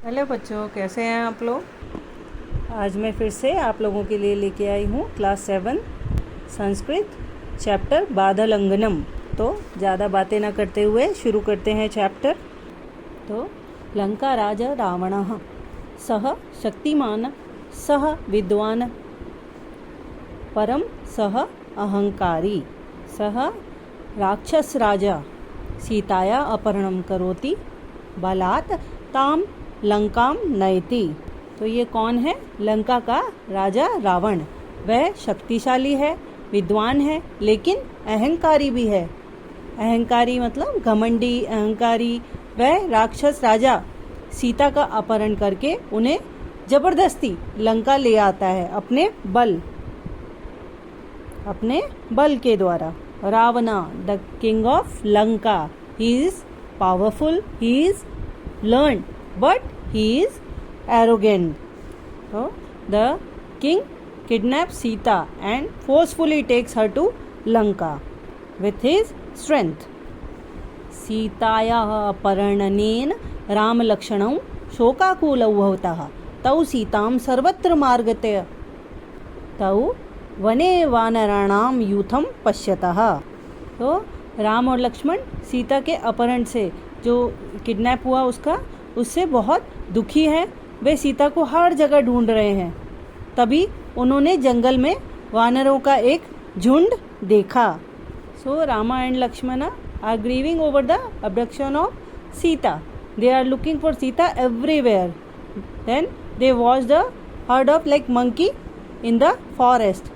Hello बच्चों, कैसे हैं आप लोग। आज मैं फिर से आप लोगों के लिए लेके आई हूँ क्लास 7 संस्कृत चैप्टर बादलंगनम। तो ज़्यादा बातें ना करते हुए शुरू करते हैं चैप्टर। तो लंका राजा रावणः सह शक्तिमान सह विद्वान परम सह अहंकारी सह राक्षस राजा सीताया अपहरणं करोति बलात् ताम लंकाम नयति। तो ये कौन है? लंका का राजा रावण। वह शक्तिशाली है, विद्वान है, लेकिन अहंकारी भी है। अहंकारी मतलब घमंडी, अहंकारी। वह राक्षस राजा सीता का अपहरण करके उन्हें जबरदस्ती लंका ले आता है अपने बल के द्वारा। Ravana the king of Lanka, he is powerful, he is learned, but he is arrogant. So the king kidnaps Sita and forcefully takes her to Lanka with his strength. सीतायाः अपहरणेन रामलक्ष्मणौ शोकाकुलौ भवतः तौ सीतां सर्वत्र मार्गतः तौ वने वानराणां यूथं पश्यतः। तो राम और लक्ष्मण सीता के अपहरण से, जो किडनैप हुआ उससे बहुत दुखी है। वे सीता को हर जगह ढूंढ रहे हैं। तभी उन्होंने जंगल में वानरों का एक झुंड देखा। So Rama and Lakshman are grieving over the abduction of Sita. They are looking for Sita everywhere. Then they watch the herd of like monkey in the forest.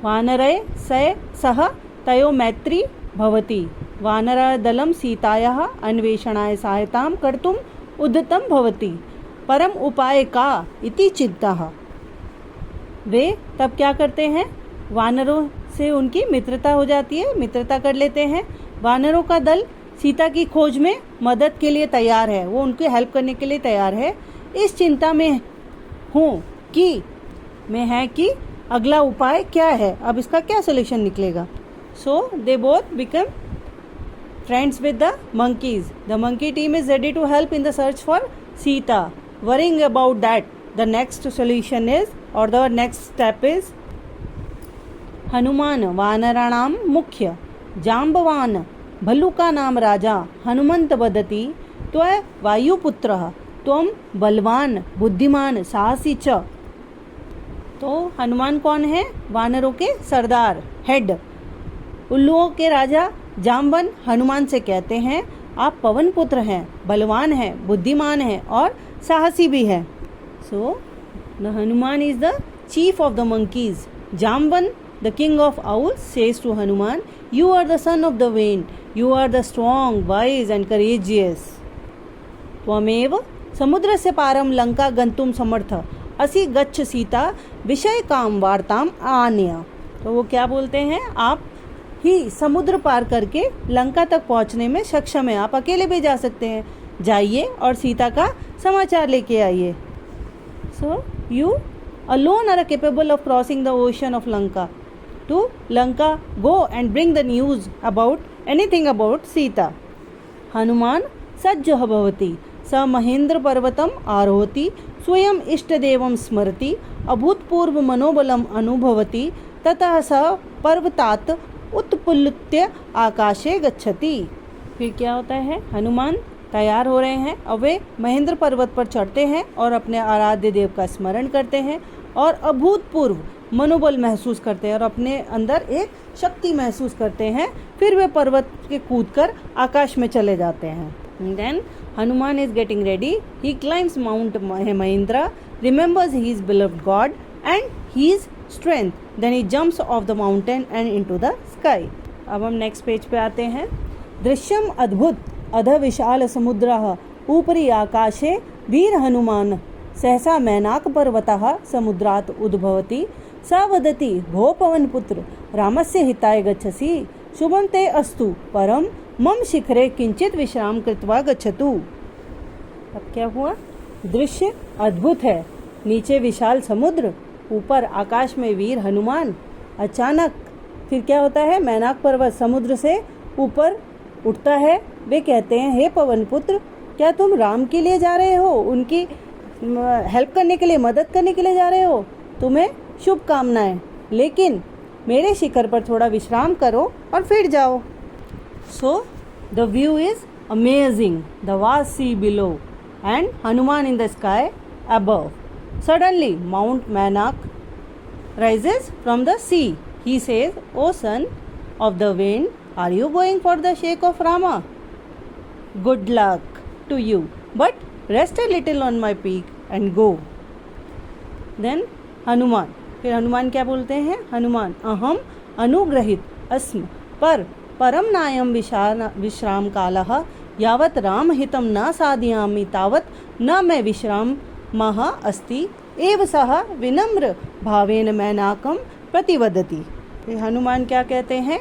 वानरय सह तयो मैत्री भवति। वानरदलं सीतायाः अन्वेषणाय सहायतां कर्तुम् उद्यतं भवति। परम उपाय का इति चिंतः। वे तब क्या करते हैं? वानरों से उनकी मित्रता हो जाती है, मित्रता कर लेते हैं। वानरों का दल सीता की खोज में मदद के लिए तैयार है, वो उनकी हेल्प करने के लिए तैयार है। इस चिंता में हूँ कि अगला उपाय क्या है, अब इसका क्या सोल्यूशन निकलेगा। So they both become friends with the monkeys. The monkey team is ready to help in the search for Sita. Worrying about that, the next solution is, or the next step is, Hanuman वानराणाम मुख्य जाम्बवान भल्लुका नाम राजा हनुमंत वदति त्वं वायुपुत्रः त्वं बलवान बुद्धिमान साहसी च। तो हनुमान कौन है? वानरों के सरदार, हेड। उल्लुओं के राजा जाम्बवन हनुमान से कहते हैं, आप पवन पुत्र हैं, बलवान हैं, बुद्धिमान हैं और साहसी भी हैं। So the Hanuman is the chief of the monkeys. Jambavan the king of owls says to Hanuman, you are the son of the wind, you are the strong, wise and courageous. त्वमेव समुद्रस्य पारं लंका गंतुम समर्थ असि गच्छ सीता विषय काम वार्ताम आन्य। तो वो क्या बोलते हैं? आप ही समुद्र पार करके लंका तक पहुंचने में सक्षम है, आप अकेले भी जा सकते हैं। जाइए और सीता का समाचार लेके आइए। So you alone are capable of crossing the ocean of Lanka to Lanka, go and bring the news about anything about Sita. Hanuman सज्जः भवति स महेंद्र पर्वतम आरोहति स्वयं इष्टदेवं स्मरति अभूतपूर्व मनोबलम अनुभवति ततः स पर्वतात् उत्पुल्लुत्य आकाशे गच्छति। फिर क्या होता है? हनुमान तैयार हो रहे हैं, अब वे महेंद्र पर्वत पर चढ़ते हैं और अपने आराध्य देव का स्मरण करते हैं और अभूतपूर्व मनोबल महसूस करते हैं और अपने अंदर एक शक्ति महसूस करते हैं। फिर वे पर्वत के कूदकर आकाश में चले जाते हैं। Then Hanuman is getting ready, he climbs mount Mahendra, remembers his beloved god and his strength, then he jumps off the mountain and into the sky. अब हम नेक्स्ट पेज पे आते हैं। दृश्यम अद्भुत अध विशाल समुद्रः ऊपरी आकाशे वीर हनुमान सहसा मैनाक पर्वतः समुद्रात् उद्भवति स वदति भो पवन पुत्र रामस्य हिताय गच्छसि शुभं ते अस्तु परम मम शिखरे किंचित विश्राम कृत्वा गच्छतु। अब क्या हुआ? दृश्य अद्भुत है, नीचे विशाल समुद्र, ऊपर आकाश में वीर हनुमान। अचानक फिर क्या होता है? मैनाक पर्वत समुद्र से ऊपर उठता है। वे कहते हैं, हे पवन पुत्र क्या तुम राम के लिए जा रहे हो, उनकी हेल्प करने के लिए, मदद करने के लिए जा रहे हो? तुम्हें शुभकामनाएं, लेकिन मेरे शिखर पर थोड़ा विश्राम करो और फिर जाओ। So the view is amazing, the vast sea below and Hanuman in the sky above. Suddenly Mount Manak rises from the sea. He says, O son of the wind, are you going for the shake of Rama? Good luck to you, but rest a little on my peak and go. Then Hanuman, फिर हनुमान क्या बोलते हैं? हनुमान, अहम अनुग्रहित अस्म पर परम नायम विश्राम कालः यावत् राम हितम न साधयामि तावत् न मैं विश्राम महा अस्ति एव सह विनम्र भावेन मैनाकम प्रतिवदति। हनुमान क्या कहते हैं?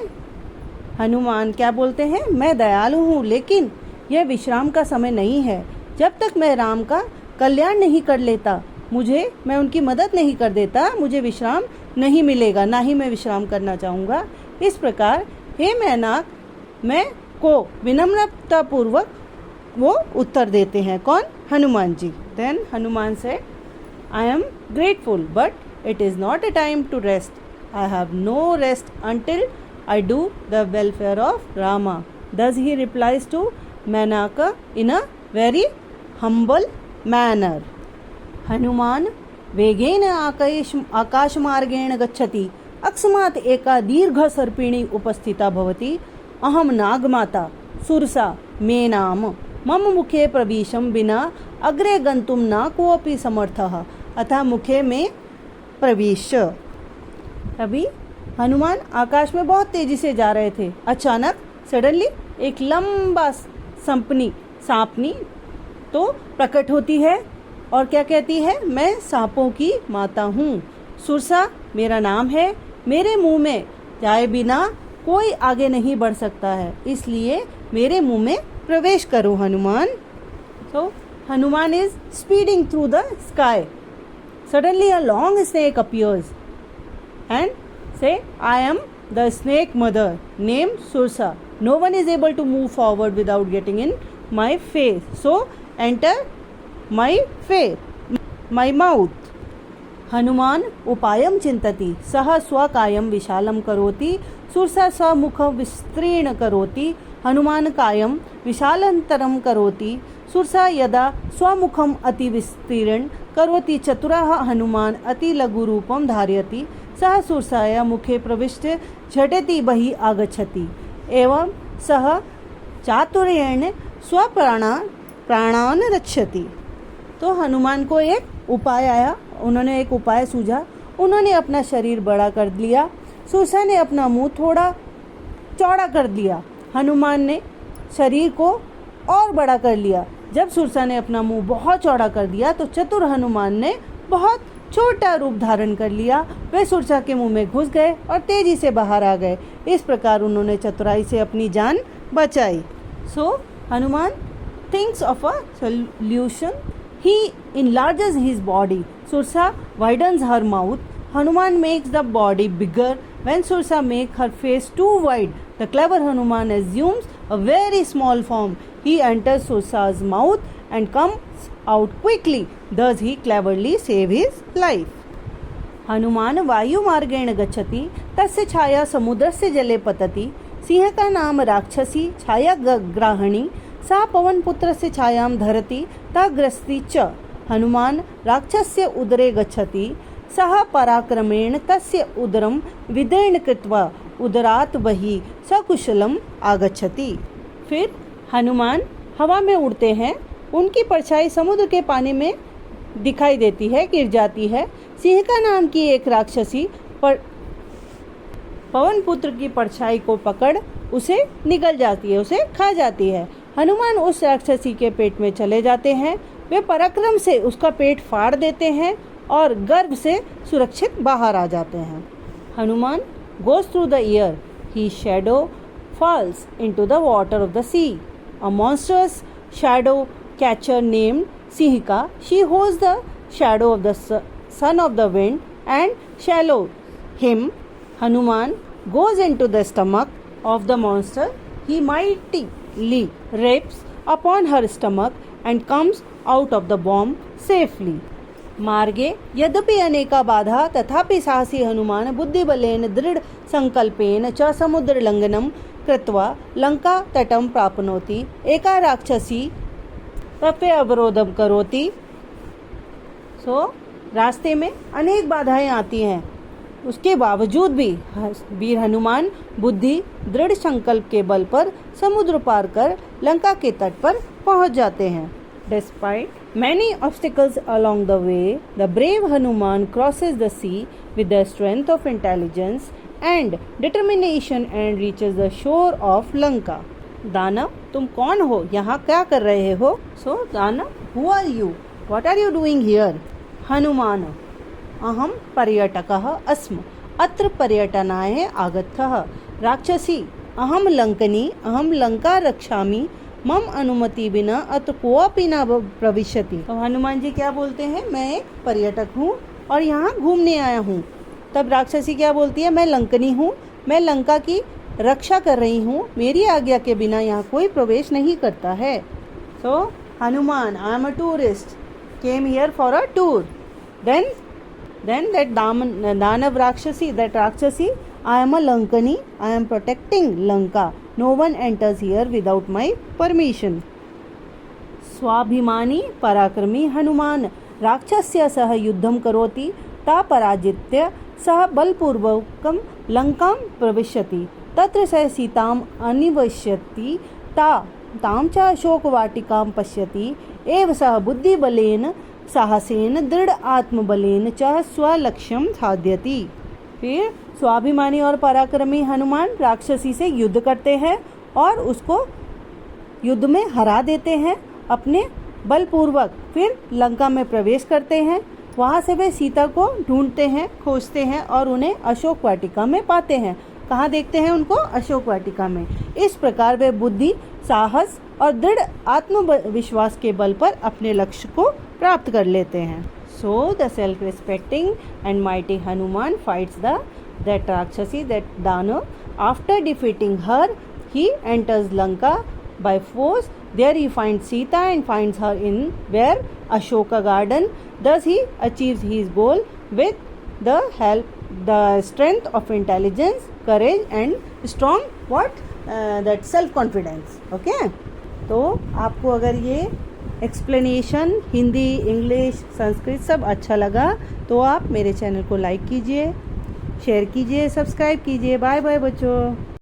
हनुमान क्या बोलते हैं? मैं दयालु हूँ, लेकिन यह विश्राम का समय नहीं है। जब तक मैं राम का कल्याण नहीं कर लेता, मैं उनकी मदद नहीं कर देता, मुझे विश्राम नहीं मिलेगा, ना ही मैं विश्राम करना चाहूँगा। इस प्रकार हे मैनाक, मैं को विनम्रतापूर्वक वो उत्तर देते हैं। कौन? हनुमान जी। देन हनुमान से, I am grateful but it is not a time to rest. I have no rest until I do the welfare of Rama. Thus he replies to Menaka in a very humble manner. Hanuman वेगेन आकाशमार्गेण गच्छति. अकस्मात् एका दीर्घसर्पिणी उपस्थिता भवति. अहं नागमाता सुरसा मे नाम. मम मुखे प्रवेशं विना अग्रे गन्तुं न कोऽपि समर्थः. अतः मुखे में प्रवेश. अभी हनुमान आकाश में बहुत तेजी से जा रहे थे. अचानक सडनली एक लंबा सांपनी तो प्रकट होती है और क्या कहती है? मैं सांपों की माता हूँ. सुरसा मेरा नाम है. मेरे मुंह में जाए बिना कोई आगे नहीं बढ़ सकता है, इसलिए मेरे मुंह में प्रवेश करो हनुमान. तो Hanuman is speeding through the sky. Suddenly a long snake appears and say, I am the snake mother named Sursa. No one is able to move forward without getting in my face. So enter my face, my mouth. Hanuman उपायं चिंतति. सः स्वकायं विशालं करोति. सुरसा स्वमुखं विस्तीर्ण करोति. हनुमान कायं विशालन्तरं करोति. सुरसा यदा स्वमुखम् अति विस्तीर्ण करोति, चतुरः हनुमान अति लघुरूपं धारयति. सः सुरसाया मुखे प्रविष्ट झटिति बहिः आगच्छति. एवं सः चातुर्येण स्वप्राणान् रक्षति. तो हनुमान को एक उपाय आया. उन्होंने एक उपाय सूझा. उन्होंने अपना शरीर बड़ा कर लिया. सुरसा ने अपना मुंह थोड़ा चौड़ा कर दिया. हनुमान ने शरीर को और बड़ा कर लिया. जब सुरसा ने अपना मुंह बहुत चौड़ा कर दिया तो चतुर हनुमान ने बहुत छोटा रूप धारण कर लिया. वे सुरसा के मुंह में घुस गए और तेजी से बाहर आ गए. इस प्रकार उन्होंने चतुराई से अपनी जान बचाई. So Hanuman thinks of a solution. He enlarges his body. Sursa widens her mouth. Hanuman makes the body bigger. When Sursa makes her face too wide, the clever Hanuman assumes a very small form. He enters Sursa's mouth and comes out quickly. Thus he cleverly saves his life. Hanuman वायु मार्गेण गच्छति. तस्य छाया समुद्रस्य जले पतति. सिंह का नाम राक्षसी छाया ग्राहिणी. सा पवनपुत्रस्य छायां धरति ताग्रस्ति च. हनुमान राक्षस्य उदरे गच्छति. सः पराक्रमेण तस्य उदरं विदीर्ण कृत्वा उदरात् बहिः सकुशलम् आगच्छति. फिर हनुमान हवा में उड़ते हैं. उनकी परछाई समुद्र के पानी में दिखाई देती है, गिर जाती है. सिंह का नाम की एक राक्षसी पवन पुत्र की परछाई को पकड़ उसे निगल जाती है, उसे खा जाती है. हनुमान उस राक्षसी के पेट में चले जाते हैं. वे पराक्रम से उसका पेट फाड़ देते हैं और गर्भ से सुरक्षित बाहर आ जाते हैं. Hanuman goes through the air. His shadow falls into the water of the sea. A monstrous shadow catcher named Sihika. She holds the shadow of the son of the wind and swallows him. Hanuman goes into the stomach of the monster. He mightily leaps upon her stomach and comes out of the bomb safely. मार्गे यद्यपि अनेका बाधा तथापि साहसी हनुमान बुद्धिबलेन दृढ़ संकल्पेन च समुद्रलंघनं कृत्वा लंका तटं प्राप्नोति. एका राक्षसी तपे अवरोधम करोति. रास्ते में अनेक बाधाएं आती हैं, उसके बावजूद भी वीर हनुमान बुद्धि दृढ़ संकल्प के बल पर समुद्र पार कर लंका के तट पर पहुंच जाते हैं. Despite many obstacles along the way, the brave Hanuman crosses the sea with the strength of intelligence and determination and reaches the shore of Lanka. दानव, तुम कौन हो? यहाँ क्या कर रहे हो? So दानव, who are you? What are you doing here? Hanuman, अहम पर्यटकः अस्मि. अत्र पर्यटनाय आगतः. राक्षसी, अहम लंकनी, अहम लंका रक्षामि. मम अनुमति बिना अत्र कोऽपि न प्रविशति. तो हनुमान जी क्या बोलते हैं? मैं एक पर्यटक हूँ और यहाँ घूमने आया हूँ. तब राक्षसी क्या बोलती है? मैं लंकनी हूँ, मैं लंका की रक्षा कर रही हूँ, मेरी आज्ञा के बिना यहाँ कोई प्रवेश नहीं करता है. So Hanuman, I am a tourist, came here for a tour. Then that Danav Rakshasi, that Rakshasi, I am a Lankani, I am protecting Lanka. No one enters here without my permission. स्वाभिमानी पराक्रमी हनुमान राक्षस्य सह युद्धं करोति. ता पराजित्य सह बलपूर्वकं लंकां प्रविशति. तत्र सह सीताम् अन्विष्यति. तां च अशोकवाटिकां पश्यति. एव सह बुद्धिबलेन साहसेन दृढ़ आत्मबलेन च स्वलक्ष्यं साधयति. फिर स्वाभिमानी और पराक्रमी हनुमान राक्षसी से युद्ध करते हैं और उसको युद्ध में हरा देते हैं अपने बलपूर्वक. फिर लंका में प्रवेश करते हैं. वहाँ से वे सीता को ढूंढते हैं, खोजते हैं और उन्हें अशोक वाटिका में पाते हैं. कहाँ देखते हैं उनको? अशोक वाटिका में. इस प्रकार वे बुद्धि, साहस और दृढ़ आत्मविश्वास के बल पर अपने लक्ष्य को प्राप्त कर लेते हैं. So the self-respecting and mighty Hanuman fights that Rakshasi, that Danav. After defeating her, he enters Lanka by force. There he finds Sita and finds her in where Ashoka garden. Thus he achieves his goal with the help, the strength of intelligence, courage and strong that self-confidence. Okay? तो आपको अगर ये explanation Hindi, English, Sanskrit सब अच्छा लगा तो आप मेरे चैनल को लाइक कीजिए, शेयर कीजिए, सब्सक्राइब कीजिए. बाय बाय बच्चों.